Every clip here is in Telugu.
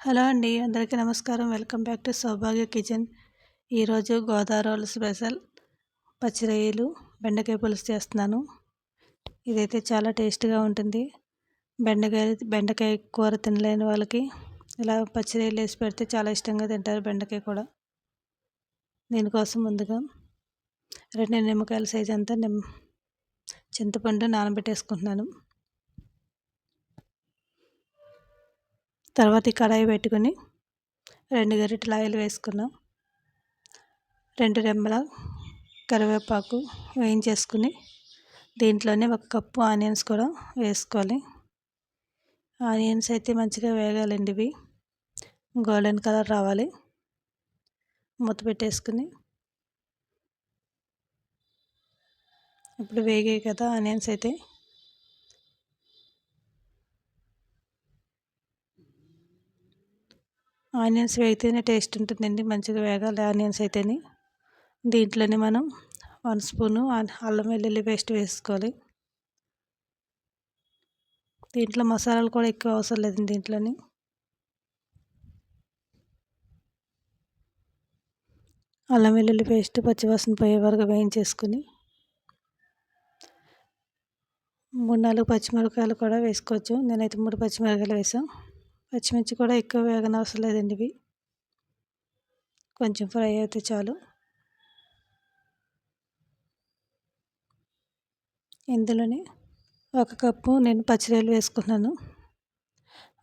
హలో అండి. అందరికీ నమస్కారం. Welcome back to Saubhagya kitchen. ఈరోజు గోదావరి స్పెషల్ పచ్చి రొయ్యలు, బెండకాయ పులుసు చేస్తున్నాను. ఇదైతే చాలా టేస్ట్‌గా ఉంటుంది. బెండకాయ కూర తినలేని వాళ్ళకి ఇలా పచ్చి రొయ్యలు వేసి పెడితే చాలా ఇష్టంగా తింటారు బెండకాయ కూడా. దీనికోసం ముందుగా 2 నిమ్మకాయల సైజ్ అంతా చింతపండు నానబెట్టేసుకుంటున్నాను. తర్వాత ఈ కడాయి పెట్టుకొని 2 గరిటెల ఆయిల్ వేసుకున్నాం. 2 రెమ్మల కరివేపాకు వేయించేసుకుని దీంట్లోనే 1 కప్పు ఆనియన్స్ కూడా వేసుకోవాలి. ఆనియన్స్ అయితే మంచిగా వేగాలండి. ఇవి గోల్డెన్ కలర్ రావాలి. మూత పెట్టేసుకుని ఇప్పుడు వేగాయి కదా ఆనియన్స్ అయితే. ఆనియన్స్ వేగితేనే టేస్ట్ ఉంటుందండి. మంచిగా వేగాలి ఆనియన్స్ అయితేనే. దీంట్లోనే మనం 1 స్పూను అల్లం వెల్లుల్లి పేస్ట్ వేసుకోవాలి. దీంట్లో మసాలాలు కూడా ఎక్కువ అవసరం లేదండి. దీంట్లోని అల్లం వెల్లుల్లి పేస్ట్ పచ్చివాసన పోయే వరకు వేయించేసుకుని 3-4 పచ్చిమిరపకాయలు కూడా వేసుకోవచ్చు. నేనైతే 3 పచ్చిమిరపకాయలు వేసాను. పచ్చిమిర్చి కూడా ఎక్కువ వేగనవసరం లేదండి. ఇవి కొంచెం ఫ్రై అయితే చాలు. ఇందులోనే 1 కప్పు నేను పచ్చిరొయ్యలు వేసుకున్నాను.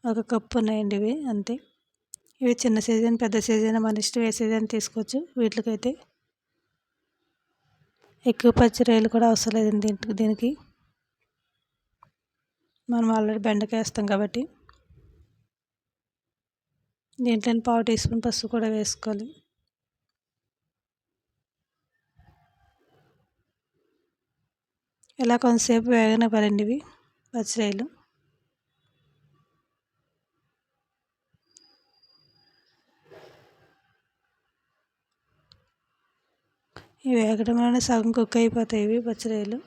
1 కప్పు ఉన్నాయండి ఇవి అంతే. ఇవి చిన్న సైజు అయినా పెద్ద సైజు అయినా మన ఇష్టం, ఏ సైజు అయినా తీసుకోవచ్చు. వీటికైతే ఎక్కువ పచ్చిరొయ్యలు కూడా అవసరం లేదండి. దీనికి మనం ఆల్రెడీ బెండకాయ వేస్తాం కాబట్టి. దీంట్లో 1/2 టీ స్పూన్ పసుపు కూడా వేసుకోవాలి. ఇలా కొంతసేపు వేగనివ్వాలండి ఇవి పచ్చిరొయ్యలు. ఇవి వేగడంలోనే సగం కుక్ అయిపోతాయి ఇవి పచ్చిరొయ్యలు.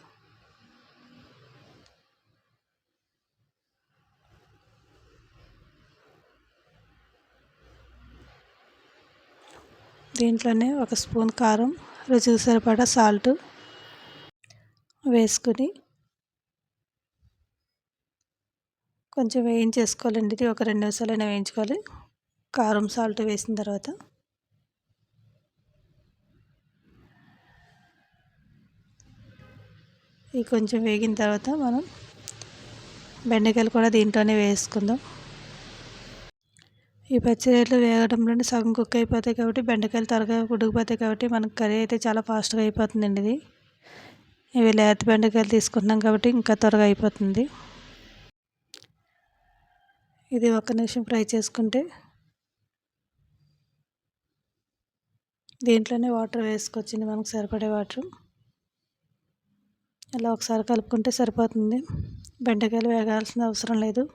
దీంట్లోనే 1 స్పూన్ కారం, రుచికి సరిపడా సాల్ట్ వేసుకుని కొంచెం వేయించేసుకోవాలండి. ఇది ఒక 2 నిమిషాలైనా వేయించుకోవాలి. కారం సాల్ట్ వేసిన తర్వాత ఇవి కొంచెం వేగిన తర్వాత మనం బెండకాయలు కూడా దీంట్లోనే వేసుకుందాం. ఈ పచ్చిరొయ్యలు వేగడంలోనే సగం కుక్ అయిపోతాయి కాబట్టి బెండకాయలు త్వరగా ఉడికిపోతాయి కాబట్టి మనకు కర్రీ అయితే చాలా ఫాస్ట్గా అయిపోతుందండి. ఇవి లేత బెండకాయలు తీసుకుంటున్నాం కాబట్టి ఇంకా త్వరగా అయిపోతుంది. ఇది 1 నిమిషం ఫ్రై చేసుకుంటే దీంట్లోనే వాటర్ వేసుకోవచ్చండి, మనకు సరిపడే వాటర్. ఇలా ఒకసారి కలుపుకుంటే సరిపోతుంది. బెండకాయలు వేగాల్సిన అవసరం లేదు.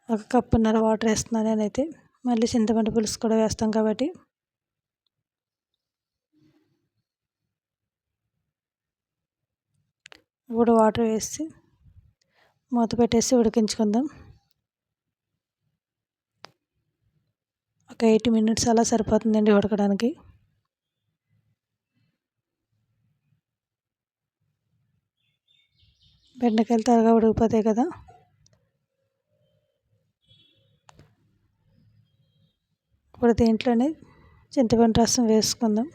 ఒక కప్పున్నర వాటర్ వేస్తున్నాను నేనైతే. మళ్ళీ చింతపండు పులుసు కూడా వేస్తాం కాబట్టి ఇప్పుడు వాటర్ వేసి మూత పెట్టేసి ఉడికించుకుందాం. ఒక 8 మినిట్స్ అలా సరిపోతుందండి ఉడకడానికి. బెండకాయలు త్వరగా ఉడికిపోతాయి కదా. ఇప్పుడు దీంట్లోనే చింతపండు రసం వేసుకుందాం.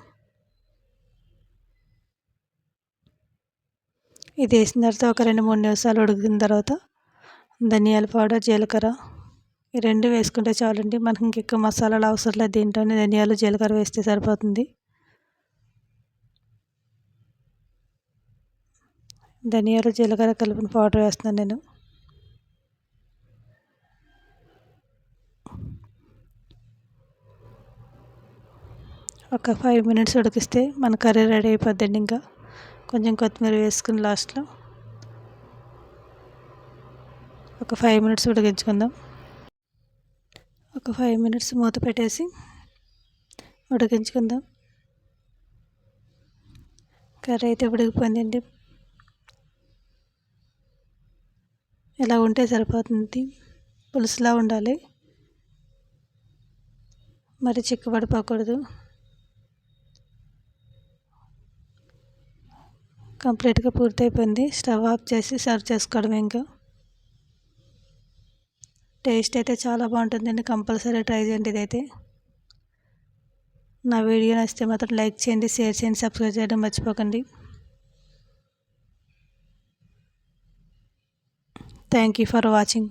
ఇది వేసిన తర్వాత ఒక 2-3 నిమిషాలు ఉడికిన తర్వాత ధనియాల పౌడర్, జీలకర్ర ఈ 2 వేసుకుంటే చాలండి. మనకి ఇంకెక్కువ మసాలాలు అవసరం లేదు. దీంట్లోనే ధనియాలు, జీలకర్ర వేస్తే సరిపోతుంది. ధనియాలు, జీలకర్ర కలిపిన పౌడర్ వేస్తున్నాను నేను. ఒక 5 మినిట్స్ ఉడికిస్తే మన కర్రీ రెడీ అయిపోద్దండి. ఇంకా కొంచెం కొత్తిమీర వేసుకుని లాస్ట్లో ఒక 5 మినిట్స్ ఉడికించుకుందాం. ఒక 5 మినిట్స్ మూత పెట్టేసి ఉడికించుకుందాం. కర్రీ అయితే ఉడికిపోయిందండి. ఇలా ఉంటే సరిపోతుంది. పులుసులా ఉండాలి, మరి చిక్కబడిపోకూడదు. కంప్లీట్గా పూర్తయిపోయింది. స్టవ్ ఆఫ్ చేసి సర్వ్ చేసుకోవడం. ఇంకా టేస్ట్ అయితే చాలా బాగుంటుందండి. కంపల్సరీ ట్రై చేయండి ఇదైతే. నా వీడియో నచ్చితే మాత్రం లైక్ చేయండి, షేర్ చేయండి, సబ్స్క్రైబ్ చేయడం మర్చిపోకండి. Thank you for watching.